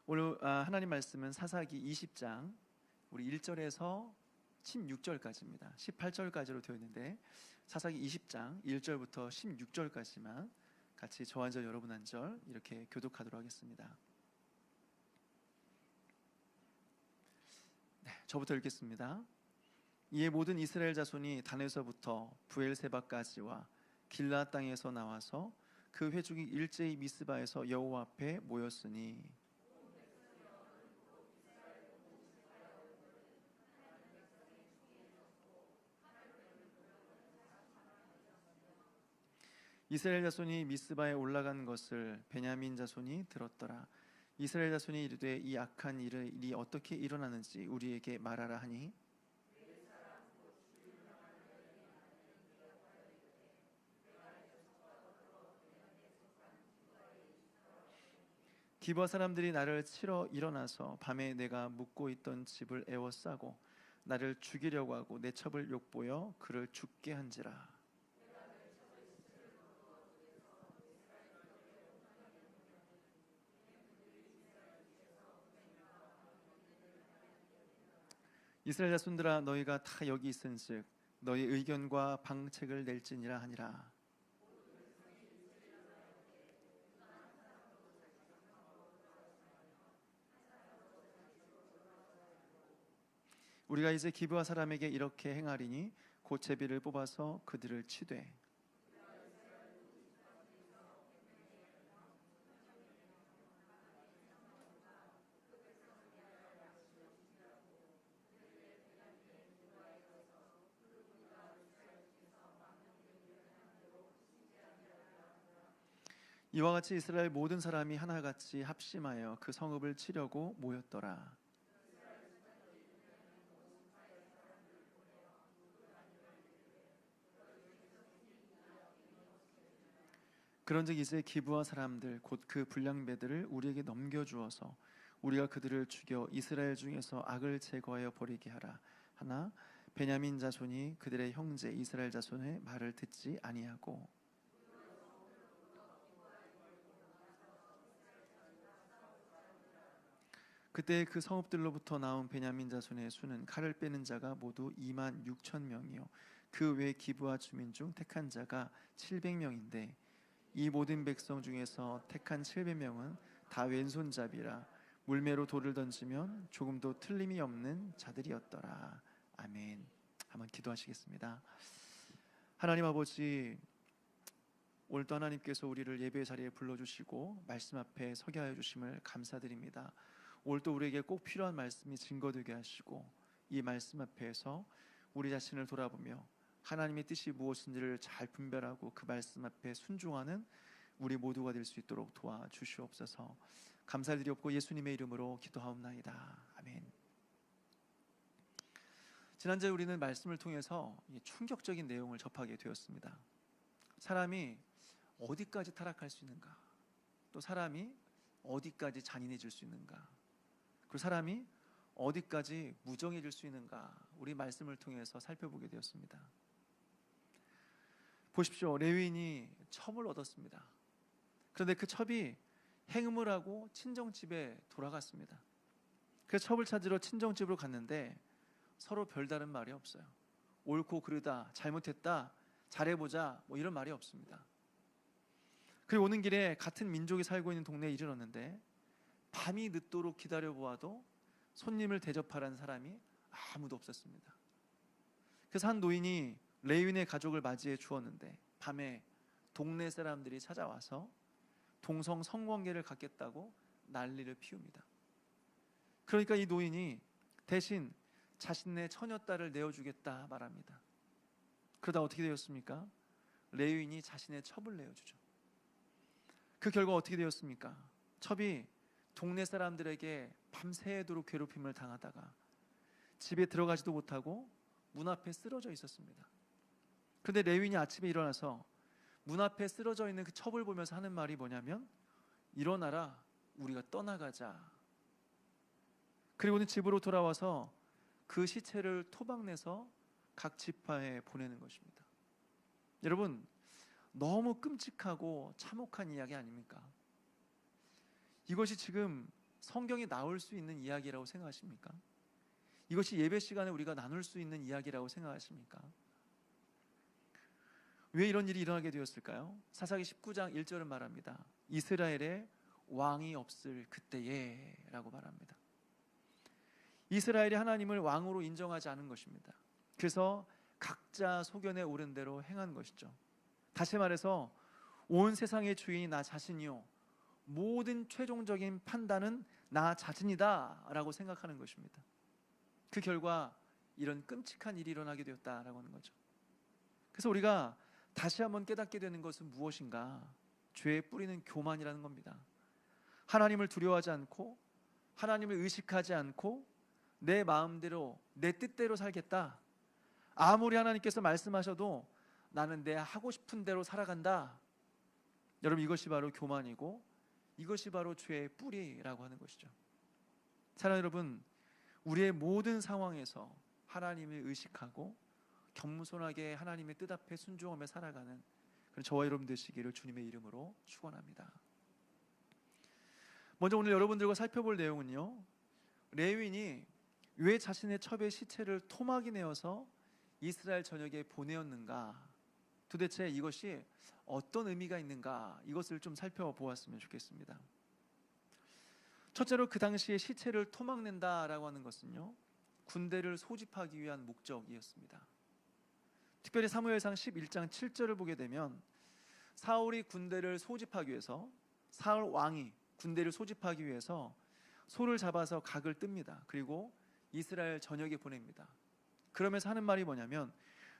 오늘 하나님 말씀은 사사기 20장 우리 1절에서 16절까지입니다. 18절까지로 되어 있는데 사사기 20장 1절부터 16절까지만 같이 저 한 절 여러분 한 절 이렇게 교독하도록 하겠습니다. 네, 저부터 읽겠습니다. 이에 모든 이스라엘 자손이 단에서부터 부엘세바까지와 길라 땅에서 나와서 그 회중이 일제히 미스바에서 여호와 앞에 모였으니 이스라엘 자손이 미스바에 올라간 것을 베냐민 자손이 들었더라. 이스라엘 자손이 이르되 이 악한 일이 어떻게 일어나는지 우리에게 말하라 하니 기브아 사람들이 나를 치러 일어나서 밤에 내가 묵고 있던 집을 에워싸고 나를 죽이려고 하고 내 첩을 욕보여 그를 죽게 한지라. 이스라엘 자손들아 너희가 다 여기 있은즉 너희 의견과 방책을 낼지니라 하니라. 우리가 이제 기브아 사람에게 이렇게 행하리니 곧 제비를 뽑아서 그들을 치되 이와 같이 이스라엘 모든 사람이 하나같이 합심하여 그 성읍을 치려고 모였더라. 그런즉 이제 기브아 사람들 곧 그 불량배들을 우리에게 넘겨주어서 우리가 그들을 죽여 이스라엘 중에서 악을 제거하여 버리게 하라 하나 베냐민 자손이 그들의 형제 이스라엘 자손의 말을 듣지 아니하고 그때 그 성읍들로부터 나온 베냐민 자손의 수는 칼을 빼는 자가 모두 2만 6천 명이요 그 외 기브아 주민 중 택한 자가 700명인데 이 모든 백성 중에서 택한 700명은 다 왼손잡이라 물매로 돌을 던지면 조금도 틀림이 없는 자들이었더라. 아멘. 한번 기도하시겠습니다. 하나님 아버지, 오늘도 하나님께서 우리를 예배 자리에 불러주시고 말씀 앞에 서게 하여 주심을 감사드립니다. 오늘도 우리에게 꼭 필요한 말씀이 증거되게 하시고 이 말씀 앞에서 우리 자신을 돌아보며 하나님의 뜻이 무엇인지를 잘 분별하고 그 말씀 앞에 순종하는 우리 모두가 될 수 있도록 도와주시옵소서. 감사드리옵고 예수님의 이름으로 기도하옵나이다. 아멘. 지난주에 우리는 말씀을 통해서 충격적인 내용을 접하게 되었습니다. 사람이 어디까지 타락할 수 있는가, 또 사람이 어디까지 잔인해질 수 있는가, 그리고 사람이 어디까지 무정해질 수 있는가, 우리 말씀을 통해서 살펴보게 되었습니다. 보십시오. 레위인이 첩을 얻었습니다. 그런데 그 첩이 행음을 하고 친정집에 돌아갔습니다. 그 첩을 찾으러 친정집으로 갔는데 서로 별다른 말이 없어요. 옳고 그르다, 잘못했다, 잘해보자, 뭐 이런 말이 없습니다. 그리고 오는 길에 같은 민족이 살고 있는 동네에 이르렀는데 밤이 늦도록 기다려보아도 손님을 대접하라는 사람이 아무도 없었습니다. 그래서 한 노인이 레위인의 가족을 맞이해 주었는데 밤에 동네 사람들이 찾아와서 동성 성관계를 갖겠다고 난리를 피웁니다. 그러니까 이 노인이 대신 자신의 처녀딸을 내어주겠다 말합니다. 그러다 어떻게 되었습니까? 레위인이 자신의 첩을 내어주죠. 그 결과 어떻게 되었습니까? 첩이 동네 사람들에게 밤새도록 괴롭힘을 당하다가 집에 들어가지도 못하고 문 앞에 쓰러져 있었습니다. 그런데 레위인이 아침에 일어나서 문 앞에 쓰러져 있는 그 첩을 보면서 하는 말이 뭐냐면 일어나라, 우리가 떠나가자. 그리고는 집으로 돌아와서 그 시체를 토막내서 각 지파에 보내는 것입니다. 여러분, 너무 끔찍하고 참혹한 이야기 아닙니까? 이것이 지금 성경이 나올 수 있는 이야기라고 생각하십니까? 이것이 예배 시간에 우리가 나눌 수 있는 이야기라고 생각하십니까? 왜 이런 일이 일어나게 되었을까요? 사사기 19장 1절은 말합니다. 이스라엘에 왕이 없을 그때에 라고 말합니다. 이스라엘이 하나님을 왕으로 인정하지 않은 것입니다. 그래서 각자 소견에 오른 대로 행한 것이죠. 다시 말해서 온 세상의 주인이 나 자신이요, 모든 최종적인 판단은 나 자신이다 라고 생각하는 것입니다. 그 결과 이런 끔찍한 일이 일어나게 되었다라고 하는 거죠. 그래서 우리가 다시 한번 깨닫게 되는 것은 무엇인가? 죄의 뿌리는 교만이라는 겁니다. 하나님을 두려워하지 않고 하나님을 의식하지 않고 내 마음대로 내 뜻대로 살겠다. 아무리 하나님께서 말씀하셔도 나는 내 하고 싶은 대로 살아간다. 여러분, 이것이 바로 교만이고 이것이 바로 죄의 뿌리라고 하는 것이죠. 사랑하는 여러분, 우리의 모든 상황에서 하나님을 의식하고 겸손하게 하나님의 뜻 앞에 순종하며 살아가는 그런 저와 여러분 되시기를 주님의 이름으로 축원합니다. 먼저 오늘 여러분들과 살펴볼 내용은요, 레위인이 왜 자신의 첩의 시체를 토막이 내어서 이스라엘 전역에 보내었는가, 도대체 이것이 어떤 의미가 있는가, 이것을 좀 살펴보았으면 좋겠습니다. 첫째로 그 당시에 시체를 토막낸다라고 하는 것은요, 군대를 소집하기 위한 목적이었습니다. 특별히 사무엘상 11장 7절을 보게 되면 사울이 군대를 소집하기 위해서, 사울 왕이 군대를 소집하기 위해서 소를 잡아서 각을 뜹니다. 그리고 이스라엘 전역에 보냅니다. 그러면서 하는 말이 뭐냐면,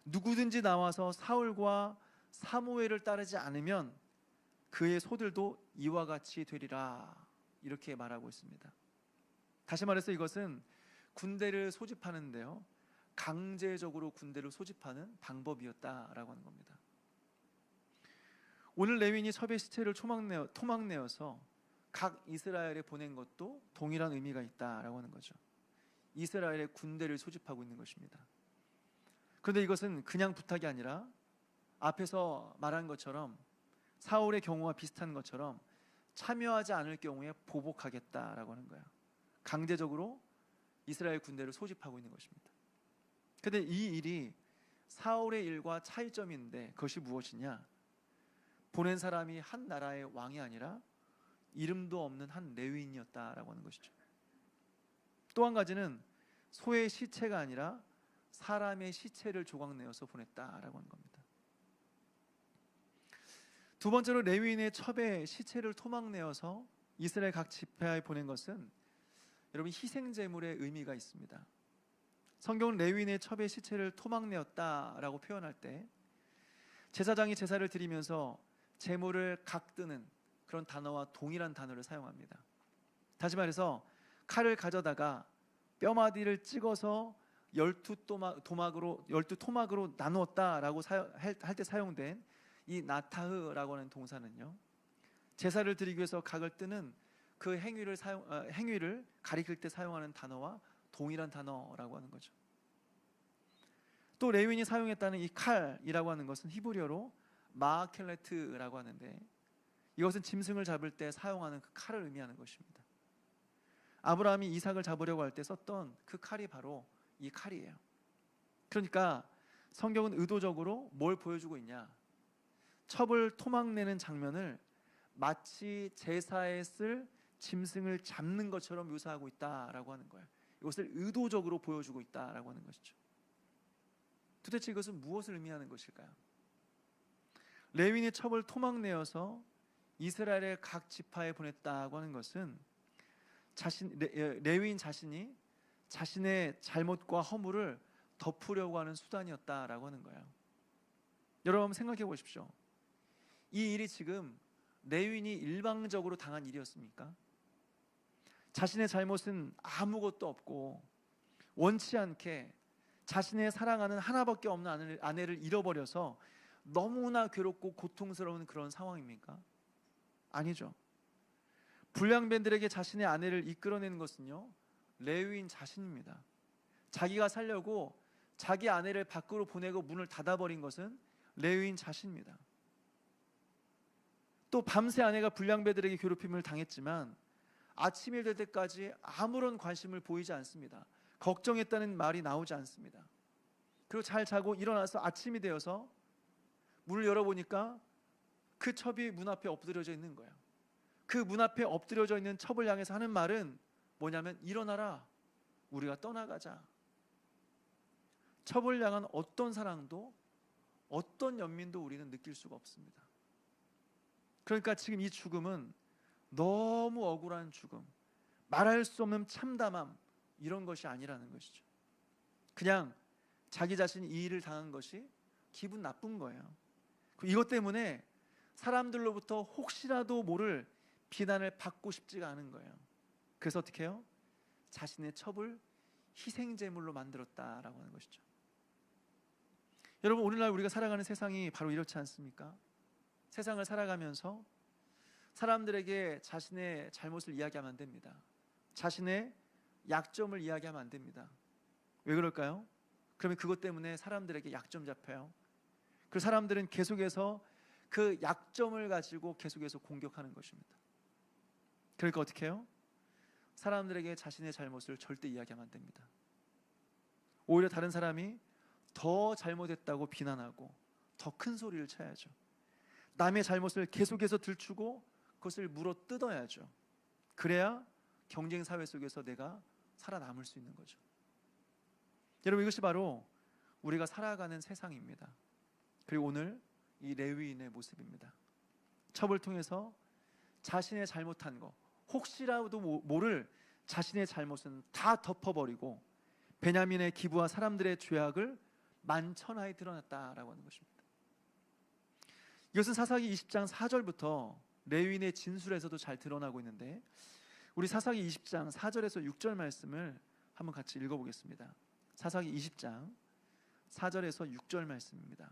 누구든지 나와서 사울과 사무엘을 따르지 않으면 그의 소들도 이와 같이 되리라, 이렇게 말하고 있습니다. 다시 말해서 이것은 군대를 소집하는데요, 강제적으로 군대를 소집하는 방법이었다라고 하는 겁니다. 오늘 레위인이 첩의 시체를 토막내어서 각 이스라엘에 보낸 것도 동일한 의미가 있다라고 하는 거죠. 이스라엘의 군대를 소집하고 있는 것입니다. 그런데 이것은 그냥 부탁이 아니라 앞에서 말한 것처럼 사울의 경우와 비슷한 것처럼 참여하지 않을 경우에 보복하겠다라고 하는 거예요. 강제적으로 이스라엘 군대를 소집하고 있는 것입니다. 그런데 이 일이 사울의 일과 차이점인데 그것이 무엇이냐? 보낸 사람이 한 나라의 왕이 아니라 이름도 없는 한 레위인이었다라고 하는 것이죠. 또 한 가지는 소의 시체가 아니라 사람의 시체를 조각내어서 보냈다라고 하는 겁니다. 두 번째로 레위인의 첩의 시체를 토막내어서 이스라엘 각 지파에 보낸 것은 여러분 희생 제물의 의미가 있습니다. 성경은 레위인의 첩의 시체를 토막내었다라고 표현할 때 제사장이 제사를 드리면서 제물을 각뜨는 그런 단어와 동일한 단어를 사용합니다. 다시 말해서 칼을 가져다가 뼈마디를 찍어서 12토막으로 나누었다라고 할 때 사용된 이 나타흐라고 하는 동사는요, 제사를 드리기 위해서 각을 뜨는 그 행위를 가리킬 때 사용하는 단어와 동일한 단어라고 하는 거죠. 또 레위인이 사용했다는 이 칼이라고 하는 것은 히브리어로 마아켈레트라고 하는데, 이것은 짐승을 잡을 때 사용하는 그 칼을 의미하는 것입니다. 아브라함이 이삭을 잡으려고 할 때 썼던 그 칼이 바로 이 칼이에요. 그러니까 성경은 의도적으로 뭘 보여주고 있냐? 첩을 토막내는 장면을 마치 제사에 쓸 짐승을 잡는 것처럼 묘사하고 있다라고 하는 거예요. 이것을 의도적으로 보여주고 있다라고 하는 것이죠. 도대체 이것은 무엇을 의미하는 것일까요? 레위인의 첩을 토막내어서 이스라엘의 각 지파에 보냈다고 하는 것은 레위인 자신이 자신의 잘못과 허물을 덮으려고 하는 수단이었다라고 하는 거예요. 여러분 한번 생각해 보십시오. 이 일이 지금 레위인이 일방적으로 당한 일이었습니까? 자신의 잘못은 아무것도 없고 원치 않게 자신의 사랑하는 하나밖에 없는 아내를 잃어버려서 너무나 괴롭고 고통스러운 그런 상황입니까? 아니죠. 불량배들에게 자신의 아내를 이끌어내는 것은요, 레위인 자신입니다. 자기가 살려고 자기 아내를 밖으로 보내고 문을 닫아버린 것은 레위인 자신입니다. 또 밤새 아내가 불량배들에게 괴롭힘을 당했지만 아침이 될 때까지 아무런 관심을 보이지 않습니다. 걱정했다는 말이 나오지 않습니다. 그리고 잘 자고 일어나서 아침이 되어서 문을 열어보니까 그 첩이 문 앞에 엎드려져 있는 거예요. 그 문 앞에 엎드려져 있는 첩을 향해서 하는 말은 뭐냐면, 일어나라, 우리가 떠나가자. 첩을 향한 어떤 사랑도 어떤 연민도 우리는 느낄 수가 없습니다. 그러니까 지금 이 죽음은 너무 억울한 죽음, 말할 수 없는 참담함, 이런 것이 아니라는 것이죠. 그냥 자기 자신이 이 일을 당한 것이 기분 나쁜 거예요. 이것 때문에 사람들로부터 혹시라도 모를 비난을 받고 싶지가 않은 거예요. 그래서 어떻게 해요? 자신의 첩을 희생제물로 만들었다라고 하는 것이죠. 여러분, 오늘날 우리가 살아가는 세상이 바로 이렇지 않습니까? 세상을 살아가면서 사람들에게 자신의 잘못을 이야기하면 안 됩니다. 자신의 약점을 이야기하면 안 됩니다. 왜 그럴까요? 그러면 그것 때문에 사람들에게 약점 잡혀요. 그 사람들은 계속해서 그 약점을 가지고 계속해서 공격하는 것입니다. 그러니까 어떻게 해요? 사람들에게 자신의 잘못을 절대 이야기하면 안 됩니다. 오히려 다른 사람이 더 잘못했다고 비난하고 더 큰 소리를 쳐야죠. 남의 잘못을 계속해서 들추고 그것을 물어 뜯어야죠. 그래야 경쟁 사회 속에서 내가 살아남을 수 있는 거죠. 여러분, 이것이 바로 우리가 살아가는 세상입니다. 그리고 오늘 이 레위인의 모습입니다. 첩을 통해서 자신의 잘못한 거, 혹시라도 모를 자신의 잘못은 다 덮어버리고 베냐민의 기부와 사람들의 죄악을 만천하에 드러났다라고 하는 것입니다. 이것은 사사기 20장 4절부터 레위인의 진술에서도 잘 드러나고 있는데, 우리 사사기 20장 4절에서 6절 말씀을 한번 같이 읽어보겠습니다. 사사기 20장 4절에서 6절 말씀입니다.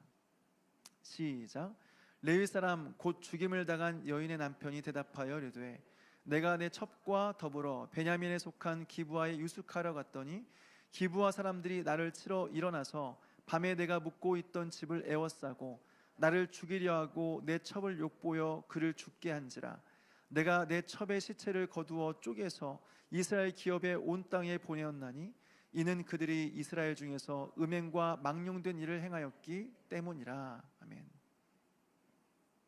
시작. 레위 사람 곧 죽임을 당한 여인의 남편이 대답하여 이르되, 내가 내 첩과 더불어 베냐민에 속한 기브아에 유숙하러 갔더니 기브아 사람들이 나를 치러 일어나서 밤에 내가 묵고 있던 집을 에워싸고 나를 죽이려 하고 내 첩을 욕보여 그를 죽게 한지라. 내가 내 첩의 시체를 거두어 쪼개서 이스라엘 기업의 온 땅에 보내었나니 이는 그들이 이스라엘 중에서 음행과 망령된 일을 행하였기 때문이라. 아멘.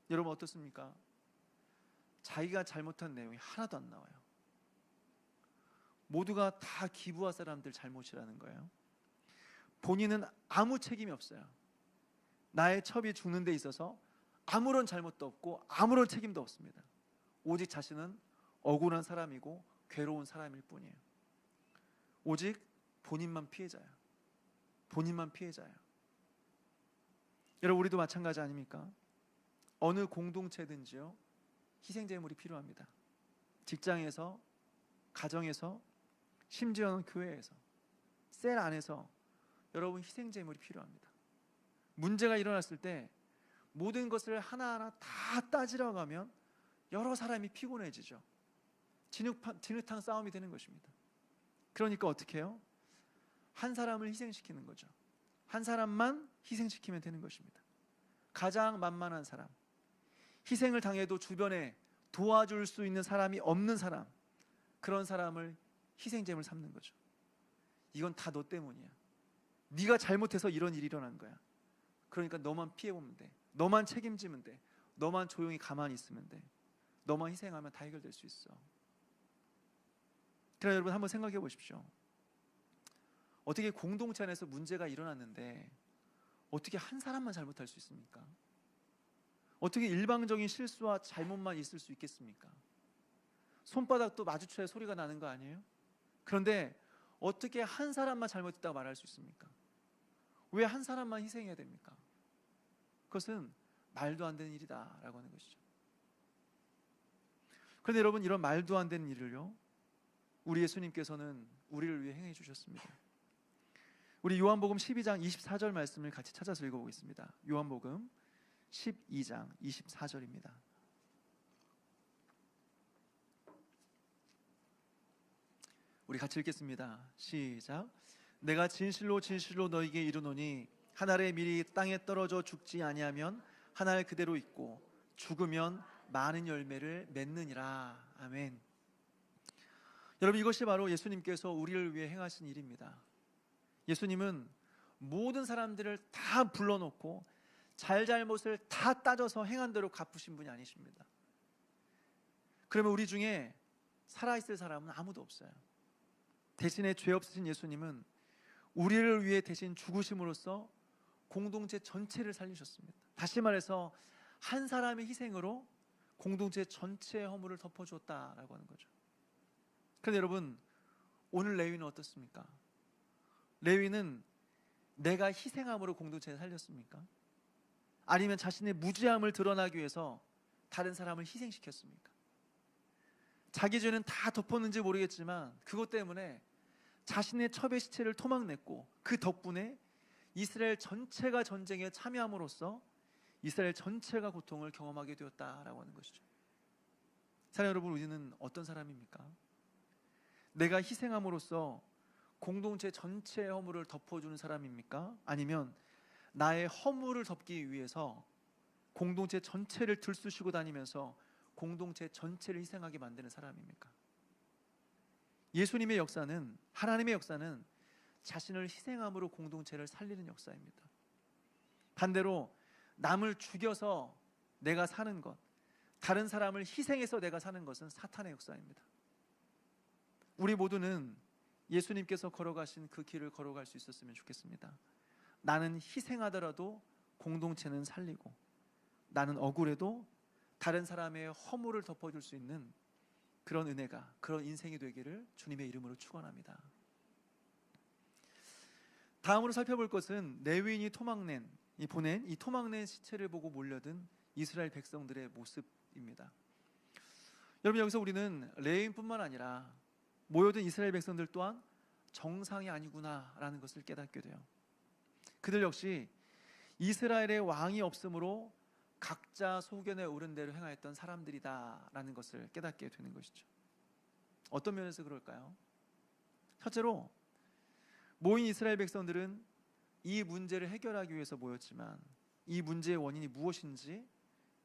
여러분, 어떻습니까? 자기가 잘못한 내용이 하나도 안 나와요. 모두가 다 기브아 사람들 잘못이라는 거예요. 본인은 아무 책임이 없어요. 나의 첩이 죽는 데 있어서 아무런 잘못도 없고 아무런 책임도 없습니다. 오직 자신은 억울한 사람이고 괴로운 사람일 뿐이에요. 오직 본인만 피해자예요. 본인만 피해자예요. 여러분, 우리도 마찬가지 아닙니까? 어느 공동체든지요, 희생제물이 필요합니다. 직장에서, 가정에서, 심지어는 교회에서, 셀 안에서 여러분, 희생제물이 필요합니다. 문제가 일어났을 때 모든 것을 하나하나 다 따지러 가면 여러 사람이 피곤해지죠. 진흙탕 싸움이 되는 것입니다. 그러니까 어떻게 해요? 한 사람을 희생시키는 거죠. 한 사람만 희생시키면 되는 것입니다. 가장 만만한 사람, 희생을 당해도 주변에 도와줄 수 있는 사람이 없는 사람, 그런 사람을 희생제물 삼는 거죠. 이건 다 너 때문이야. 네가 잘못해서 이런 일이 일어난 거야. 그러니까 너만 피해보면 돼. 너만 책임지면 돼. 너만 조용히 가만히 있으면 돼. 너만 희생하면 다 해결될 수 있어. 그러나 여러분, 한번 생각해 보십시오. 어떻게 공동체 안에서 문제가 일어났는데 어떻게 한 사람만 잘못할 수 있습니까? 어떻게 일방적인 실수와 잘못만 있을 수 있겠습니까? 손바닥도 마주쳐야 소리가 나는 거 아니에요? 그런데 어떻게 한 사람만 잘못했다고 말할 수 있습니까? 왜 한 사람만 희생해야 됩니까? 그것은 말도 안 되는 일이다라고 하는 것이죠. 그런데 여러분, 이런 말도 안 되는 일을요, 우리 예수님께서는 우리를 위해 행해 주셨습니다. 우리 요한복음 12장 24절 말씀을 같이 찾아서 읽어보겠습니다. 요한복음 12장 24절입니다. 우리 같이 읽겠습니다. 시작. 내가 진실로 진실로 너희에게 이르노니 한 알의 밀이 땅에 떨어져 죽지 아니하면 한 알 그대로 있고 죽으면 많은 열매를 맺느니라. 아멘. 여러분, 이것이 바로 예수님께서 우리를 위해 행하신 일입니다. 예수님은 모든 사람들을 다 불러놓고 잘잘못을 다 따져서 행한 대로 갚으신 분이 아니십니다. 그러면 우리 중에 살아있을 사람은 아무도 없어요. 대신에 죄 없으신 예수님은 우리를 위해 대신 죽으심으로써 공동체 전체를 살리셨습니다. 다시 말해서 한 사람의 희생으로 공동체 전체의 허물을 덮어주었다라고 하는 거죠. 그런데 여러분, 오늘 레위는 어떻습니까? 레위는 내가 희생함으로 공동체를 살렸습니까? 아니면 자신의 무지함을 드러나기 위해서 다른 사람을 희생시켰습니까? 자기 죄는 다 덮었는지 모르겠지만 그것 때문에 자신의 첩의 시체를 토막냈고, 그 덕분에 이스라엘 전체가 전쟁에 참여함으로써 이스라엘 전체가 고통을 경험하게 되었다라고 하는 것이죠. 사랑하는 여러분, 우리는 어떤 사람입니까? 내가 희생함으로써 공동체 전체의 허물을 덮어주는 사람입니까? 아니면 나의 허물을 덮기 위해서 공동체 전체를 들쑤시고 다니면서 공동체 전체를 희생하게 만드는 사람입니까? 예수님의 역사는, 하나님의 역사는 자신을 희생함으로 공동체를 살리는 역사입니다. 반대로 남을 죽여서 내가 사는 것, 다른 사람을 희생해서 내가 사는 것은 사탄의 역사입니다. 우리 모두는 예수님께서 걸어가신 그 길을 걸어갈 수 있었으면 좋겠습니다. 나는 희생하더라도 공동체는 살리고, 나는 억울해도 다른 사람의 허물을 덮어줄 수 있는 그런 은혜가, 그런 인생이 되기를 주님의 이름으로 축원합니다. 다음으로 살펴볼 것은 레위인이 보낸 이 토막낸 시체를 보고 몰려든 이스라엘 백성들의 모습입니다. 여러분, 여기서 우리는 레위인뿐만 아니라 모여든 이스라엘 백성들 또한 정상이 아니구나라는 것을 깨닫게 돼요. 그들 역시 이스라엘의 왕이 없으므로 각자 소견에 오른 대로 행하였던 사람들이다라는 것을 깨닫게 되는 것이죠. 어떤 면에서 그럴까요? 첫째로, 모인 이스라엘 백성들은 이 문제를 해결하기 위해서 모였지만 이 문제의 원인이 무엇인지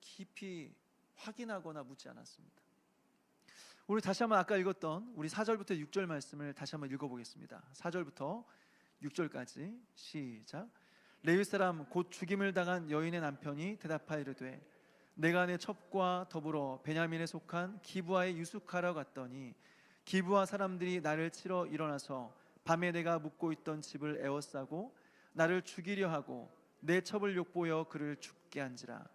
깊이 확인하거나 묻지 않았습니다. 우리 다시 한번 아까 읽었던 우리 4절부터 6절 말씀을 다시 한번 읽어보겠습니다. 4절부터 6절까지 시작. 레위 사람 곧 죽임을 당한 여인의 남편이 대답하여 이르되 내가 내 첩과 더불어 베냐민에 속한 기브아에 유숙하러 갔더니 기브아 사람들이 나를 치러 일어나서 밤에 내가 묵고 있던 집을 에워싸고 나를 죽이려 하고 내 첩을 욕보여 그를 죽게 한지라.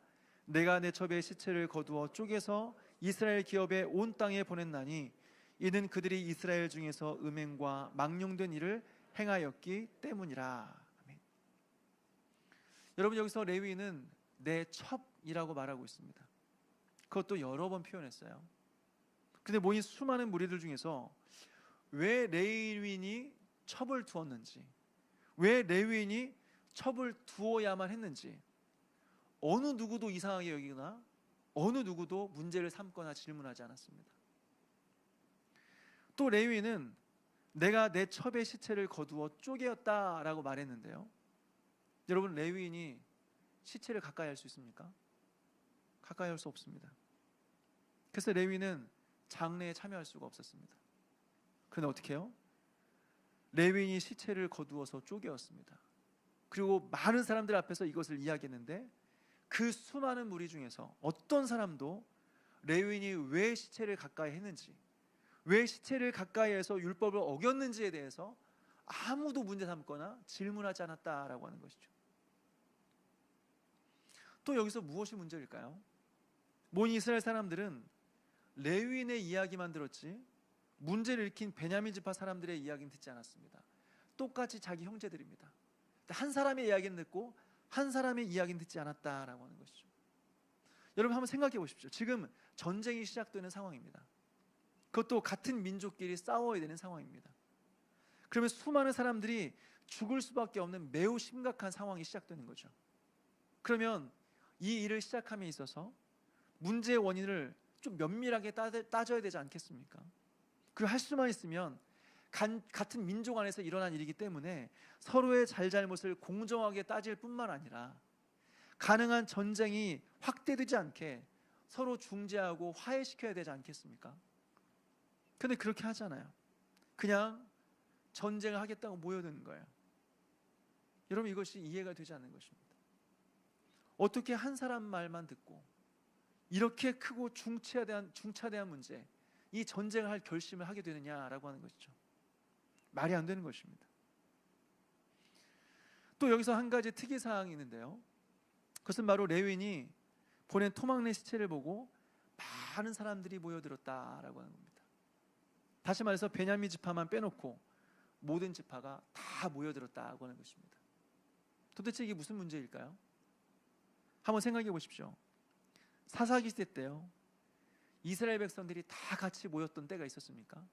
내가 내 첩의 시체를 거두어 쪼개서 이스라엘 기업의 온 땅에 보냈나니 이는 그들이 이스라엘 중에서 음행과 망령된 일을 행하였기 때문이라. 아멘. 여러분, 여기서 레위인은 내 첩이라고 말하고 있습니다. 그것도 여러 번 표현했어요. 근데 모인 수많은 무리들 중에서 왜 레위인이 첩을 두었는지, 왜 레위인이 첩을 두어야만 했는지 어느 누구도 이상하게 여기거나 어느 누구도 문제를 삼거나 질문하지 않았습니다. 또 레위인은 내가 내 첩의 시체를 거두어 쪼개었다라고 말했는데요, 여러분, 레위인이 시체를 가까이 할 수 있습니까? 가까이 할 수 없습니다. 그래서 레위인은 장례에 참여할 수가 없었습니다. 그런데 어떻게 해요? 레위인이 시체를 거두어서 쪼개었습니다. 그리고 많은 사람들 앞에서 이것을 이야기했는데 그 수많은 무리 중에서 어떤 사람도 레위인이 왜 시체를 가까이 했는지, 왜 시체를 가까이 해서 율법을 어겼는지에 대해서 아무도 문제 삼거나 질문하지 않았다라고 하는 것이죠. 또 여기서 무엇이 문제일까요? 모인 이스라엘 사람들은 레위인의 이야기만 들었지 문제를 일으킨 베냐민 지파 사람들의 이야기는 듣지 않았습니다. 똑같이 자기 형제들입니다. 한 사람의 이야기는 듣고 한 사람의 이야기는 듣지 않았다라고 하는 것이죠. 여러분, 한번 생각해 보십시오. 지금 전쟁이 시작되는 상황입니다. 그것도 같은 민족끼리 싸워야 되는 상황입니다. 그러면 수많은 사람들이 죽을 수밖에 없는 매우 심각한 상황이 시작되는 거죠. 그러면 이 일을 시작함에 있어서 문제의 원인을 좀 면밀하게 따져야 되지 않겠습니까? 그리고 할 수만 있으면 같은 민족 안에서 일어난 일이기 때문에 서로의 잘잘못을 공정하게 따질 뿐만 아니라 가능한 전쟁이 확대되지 않게 서로 중재하고 화해시켜야 되지 않겠습니까? 근데 그렇게 하잖아요. 그냥 전쟁을 하겠다고 모여드는 거예요. 여러분, 이것이 이해가 되지 않는 것입니다. 어떻게 한 사람 말만 듣고 이렇게 크고 중차대한 문제, 이 전쟁을 할 결심을 하게 되느냐라고 하는 것이죠. 말이 안 되는 것입니다. 또 여기서 한 가지 특이사항이 있는데요, 그것은 바로 레위인이 보낸 토막내 시체를 보고 많은 사람들이 모여들었다라고 하는 겁니다. 다시 말해서 베냐민 지파만 빼놓고 모든 지파가 다 모여들었다고 하는 것입니다. 도대체 이게 무슨 문제일까요? 한번 생각해 보십시오. 사사기 시대 때요, 이스라엘 백성들이 다 같이 모였던 때가 있었습니까?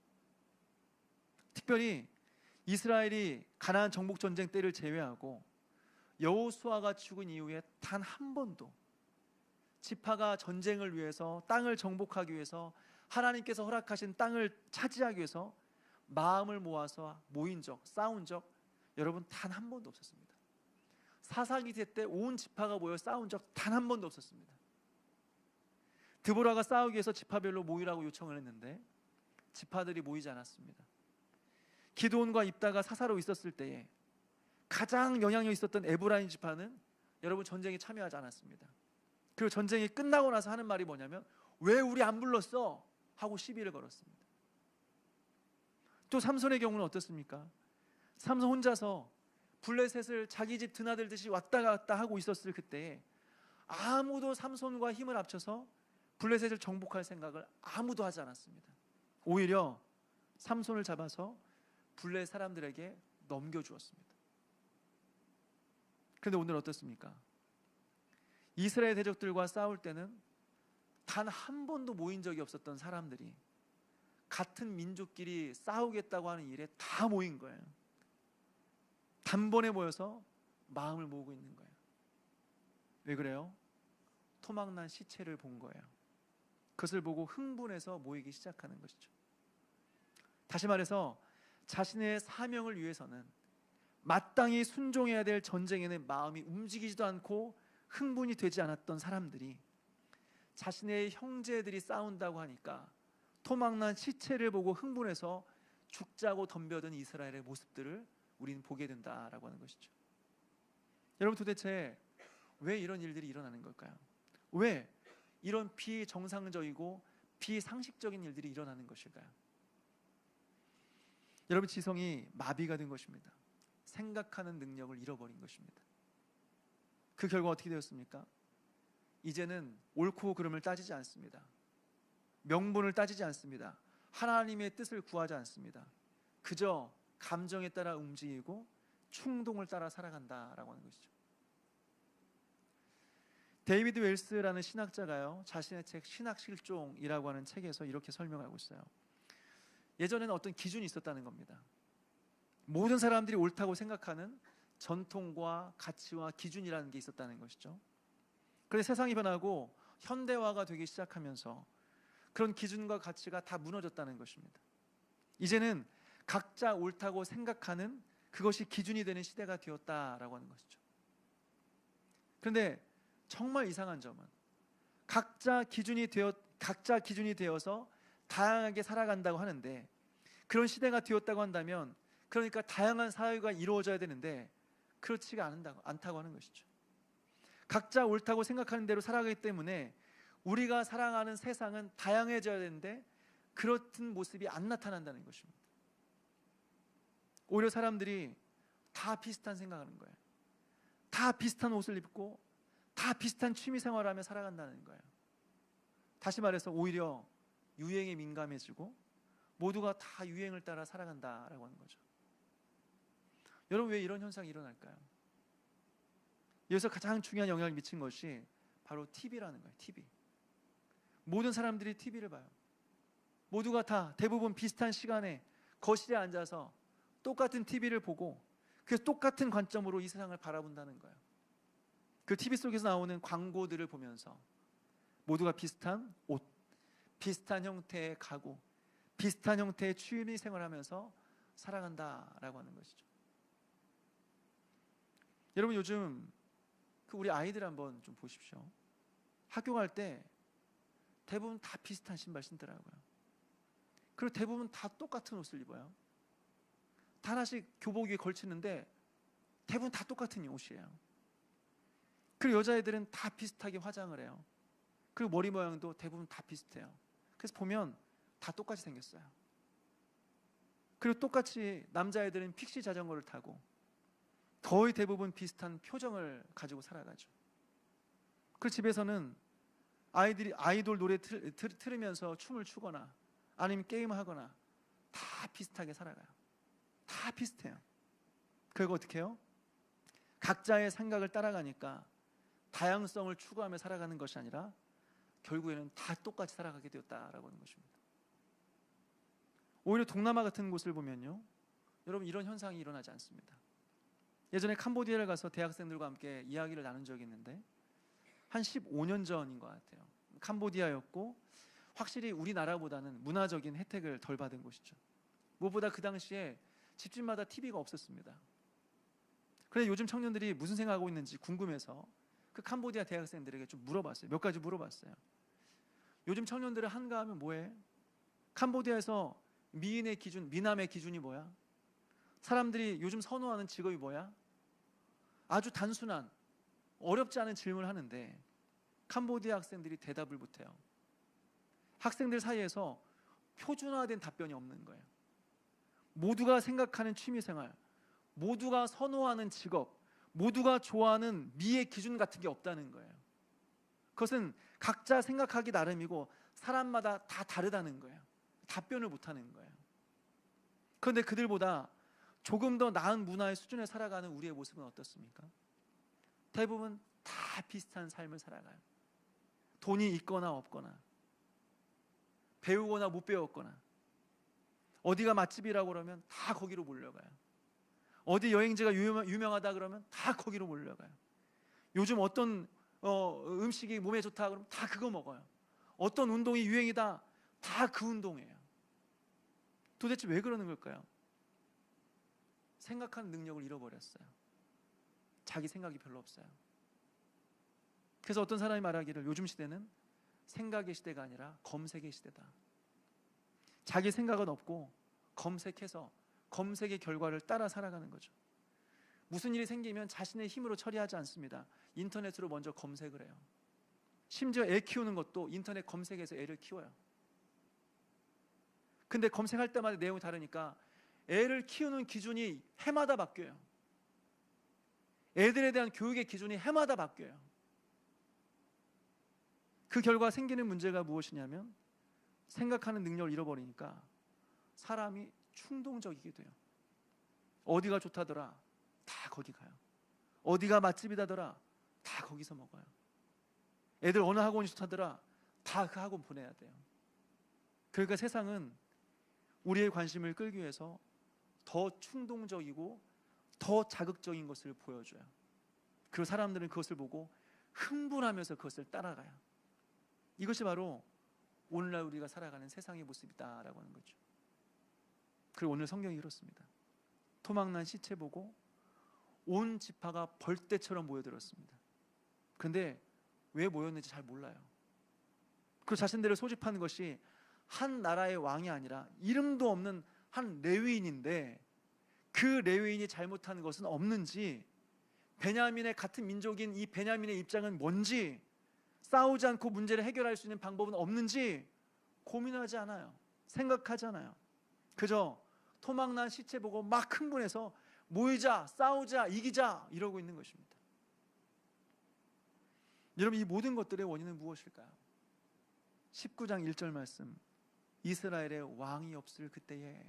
특별히 이스라엘이 가나안 정복 전쟁 때를 제외하고 여호수아가 죽은 이후에 단 한 번도 지파가 전쟁을 위해서, 땅을 정복하기 위해서, 하나님께서 허락하신 땅을 차지하기 위해서 마음을 모아서 모인 적, 싸운 적, 여러분 단 한 번도 없었습니다. 사사기 시대 때 온 지파가 모여 싸운 적 단 한 번도 없었습니다. 드보라가 싸우기 위해서 지파별로 모이라고 요청을 했는데 지파들이 모이지 않았습니다. 기드온과 입다가 사사로 있었을 때에 가장 영향력 있었던 에브라임 지파는 여러분 전쟁에 참여하지 않았습니다. 그리고 전쟁이 끝나고 나서 하는 말이 뭐냐면, 왜 우리 안 불렀어? 하고 시비를 걸었습니다. 또 삼손의 경우는 어떻습니까? 삼손 혼자서 블레셋을 자기 집 드나들듯이 왔다 갔다 하고 있었을 그때에 아무도 삼손과 힘을 합쳐서 블레셋을 정복할 생각을 아무도 하지 않았습니다. 오히려 삼손을 잡아서 블레 사람들에게 넘겨주었습니다. 그런데 오늘 어떻습니까? 이스라엘 대적들과 싸울 때는 단 한 번도 모인 적이 없었던 사람들이 같은 민족끼리 싸우겠다고 하는 일에 다 모인 거예요. 단번에 모여서 마음을 모으고 있는 거예요. 왜 그래요? 토막난 시체를 본 거예요. 그것을 보고 흥분해서 모이기 시작하는 것이죠. 다시 말해서 자신의 사명을 위해서는 마땅히 순종해야 될 전쟁에는 마음이 움직이지도 않고 흥분이 되지 않았던 사람들이 자신의 형제들이 싸운다고 하니까 토막난 시체를 보고 흥분해서 죽자고 덤벼든 이스라엘의 모습들을 우리는 보게 된다라고 하는 것이죠. 여러분, 도대체 왜 이런 일들이 일어나는 걸까요? 왜 이런 비정상적이고 비상식적인 일들이 일어나는 것일까요? 여러분, 지성이 마비가 된 것입니다. 생각하는 능력을 잃어버린 것입니다. 그 결과 어떻게 되었습니까? 이제는 옳고 그름을 따지지 않습니다. 명분을 따지지 않습니다. 하나님의 뜻을 구하지 않습니다. 그저 감정에 따라 움직이고 충동을 따라 살아간다라고 하는 것이죠. 데이비드 웰스라는 신학자가요, 자신의 책 신학실종이라고 하는 책에서 이렇게 설명하고 있어요. 예전에는 어떤 기준이 있었다는 겁니다. 모든 사람들이 옳다고 생각하는 전통과 가치와 기준이라는 게 있었다는 것이죠. 그런데 세상이 변하고 현대화가 되기 시작하면서 그런 기준과 가치가 다 무너졌다는 것입니다. 이제는 각자 옳다고 생각하는 그것이 기준이 되는 시대가 되었다라고 하는 것이죠. 그런데 정말 이상한 점은 각자 기준이 되어서 다양하게 살아간다고 하는데, 그런 시대가 되었다고 한다면 그러니까 다양한 사회가 이루어져야 되는데 그렇지가 않다고 하는 것이죠. 각자 옳다고 생각하는 대로 살아가기 때문에 우리가 살아가는 세상은 다양해져야 되는데 그렇던 모습이 안 나타난다는 것입니다. 오히려 사람들이 다 비슷한 생각하는 거예요. 다 비슷한 옷을 입고 다 비슷한 취미 생활을 하며 살아간다는 거예요. 다시 말해서 오히려 유행에 민감해지고 모두가 다 유행을 따라 살아간다라고 하는 거죠. 여러분, 왜 이런 현상이 일어날까요? 여기서 가장 중요한 영향을 미친 것이 바로 TV라는 거예요. TV. 모든 사람들이 TV를 봐요. 모두가 다 대부분 비슷한 시간에 거실에 앉아서 똑같은 TV를 보고 그래서 똑같은 관점으로 이 세상을 바라본다는 거예요. 그 TV 속에서 나오는 광고들을 보면서 모두가 비슷한 옷, 비슷한 형태의 가구, 비슷한 형태의 취미 생활을 하면서 살아간다라고 하는 것이죠. 여러분, 요즘 우리 아이들 한번 좀 보십시오. 학교 갈 때 대부분 다 비슷한 신발 신더라고요. 그리고 대부분 다 똑같은 옷을 입어요. 다 하나씩 교복 위에 걸치는데 대부분 다 똑같은 옷이에요. 그리고 여자애들은 다 비슷하게 화장을 해요. 그리고 머리 모양도 대부분 다 비슷해요. 그래서 보면 다 똑같이 생겼어요. 그리고 똑같이 남자애들은 픽시 자전거를 타고 거의 대부분 비슷한 표정을 가지고 살아가죠. 그 집에서는 아이들이 아이돌 노래 틀으면서 춤을 추거나 아니면 게임하거나 다 비슷하게 살아가요. 다 비슷해요. 그리고 어떻게 해요? 각자의 생각을 따라가니까 다양성을 추구하며 살아가는 것이 아니라 결국에는 다 똑같이 살아가게 되었다라고 하는 것입니다. 오히려 동남아 같은 곳을 보면요, 여러분 이런 현상이 일어나지 않습니다. 예전에 캄보디아를 가서 대학생들과 함께 이야기를 나눈 적이 있는데 한 15년 전인 것 같아요. 캄보디아였고 확실히 우리나라보다는 문화적인 혜택을 덜 받은 곳이죠. 무엇보다 그 당시에 집집마다 TV가 없었습니다. 그런데 요즘 청년들이 무슨 생각하고 있는지 궁금해서 그 캄보디아 대학생들에게 좀 물어봤어요. 몇 가지 물어봤어요. 요즘 청년들은 한가하면 뭐해? 캄보디아에서 미인의 기준, 미남의 기준이 뭐야? 사람들이 요즘 선호하는 직업이 뭐야? 아주 단순한, 어렵지 않은 질문을 하는데 캄보디아 학생들이 대답을 못해요. 학생들 사이에서 표준화된 답변이 없는 거예요. 모두가 생각하는 취미생활, 모두가 선호하는 직업, 모두가 좋아하는 미의 기준 같은 게 없다는 거예요. 그것은 각자 생각하기 나름이고 사람마다 다 다르다는 거예요. 답변을 못하는 거예요. 그런데 그들보다 조금 더 나은 문화의 수준에 살아가는 우리의 모습은 어떻습니까? 대부분 다 비슷한 삶을 살아가요. 돈이 있거나 없거나, 배우거나 못 배웠거나, 어디가 맛집이라고 그러면 다 거기로 몰려가요. 어디 여행지가 유명하다 그러면 다 거기로 몰려가요. 요즘 어떤 음식이 몸에 좋다 그러면 다 그거 먹어요. 어떤 운동이 유행이다, 다 그 운동이에요. 도대체 왜 그러는 걸까요? 생각하는 능력을 잃어버렸어요. 자기 생각이 별로 없어요. 그래서 어떤 사람이 말하기를 요즘 시대는 생각의 시대가 아니라 검색의 시대다. 자기 생각은 없고 검색해서 검색의 결과를 따라 살아가는 거죠. 무슨 일이 생기면 자신의 힘으로 처리하지 않습니다. 인터넷으로 먼저 검색을 해요. 심지어 애 키우는 것도 인터넷 검색해서 애를 키워요. 근데 검색할 때마다 내용이 다르니까 애를 키우는 기준이 해마다 바뀌어요. 애들에 대한 교육의 기준이 해마다 바뀌어요. 그 결과 생기는 문제가 무엇이냐면 생각하는 능력을 잃어버리니까 사람이 충동적이게 돼요. 어디가 좋다더라, 다 거기 가요. 어디가 맛집이다더라, 다 거기서 먹어요. 애들 어느 학원이 좋다더라, 다 그 학원 보내야 돼요. 그러니까 세상은 우리의 관심을 끌기 위해서 더 충동적이고 더 자극적인 것을 보여줘요. 그리고 사람들은 그것을 보고 흥분하면서 그것을 따라가요. 이것이 바로 오늘날 우리가 살아가는 세상의 모습이다라고 하는 거죠. 그리고 오늘 성경이 그렇습니다. 토막난 시체 보고 온 지파가 벌떼처럼 모여들었습니다. 그런데 왜 모였는지 잘 몰라요. 그 자신들을 소집하는 것이 한 나라의 왕이 아니라 이름도 없는 한 레위인인데 그 레위인이 잘못한 것은 없는지, 베냐민의 같은 민족인 이 베냐민의 입장은 뭔지, 싸우지 않고 문제를 해결할 수 있는 방법은 없는지 고민하지 않아요. 생각하지 않아요. 그저 토막난 시체 보고 막 흥분해서 모이자, 싸우자, 이기자 이러고 있는 것입니다. 여러분, 이 모든 것들의 원인은 무엇일까요? 19장 1절 말씀, 이스라엘의 왕이 없을 그때에,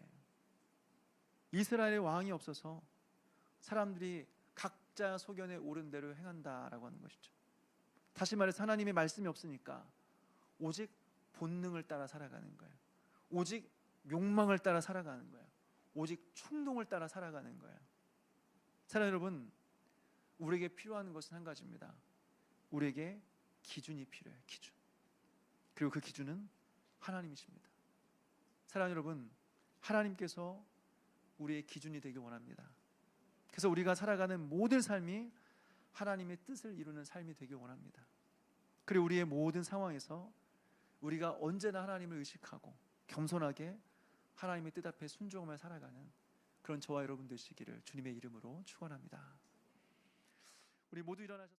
이스라엘의 왕이 없어서 사람들이 각자 소견에 오른 대로 행한다라고 하는 것이죠. 다시 말해서 하나님의 말씀이 없으니까 오직 본능을 따라 살아가는 거예요. 오직 욕망을 따라 살아가는 거예요. 오직 충동을 따라 살아가는 거예요. 사랑 여러분, 우리에게 필요한 것은 한 가지입니다. 우리에게 기준이 필요해요. 기준. 그리고 그 기준은 하나님이십니다. 사랑 여러분, 하나님께서 우리의 기준이 되길 원합니다. 그래서 우리가 살아가는 모든 삶이 하나님의 뜻을 이루는 삶이 되길 원합니다. 그리고 우리의 모든 상황에서 우리가 언제나 하나님을 의식하고 겸손하게 하나님의 뜻 앞에 순종하며 살아가는 그런 저와 여러분 되시기를 주님의 이름으로 축원합니다. 우리 모두 일어나셔서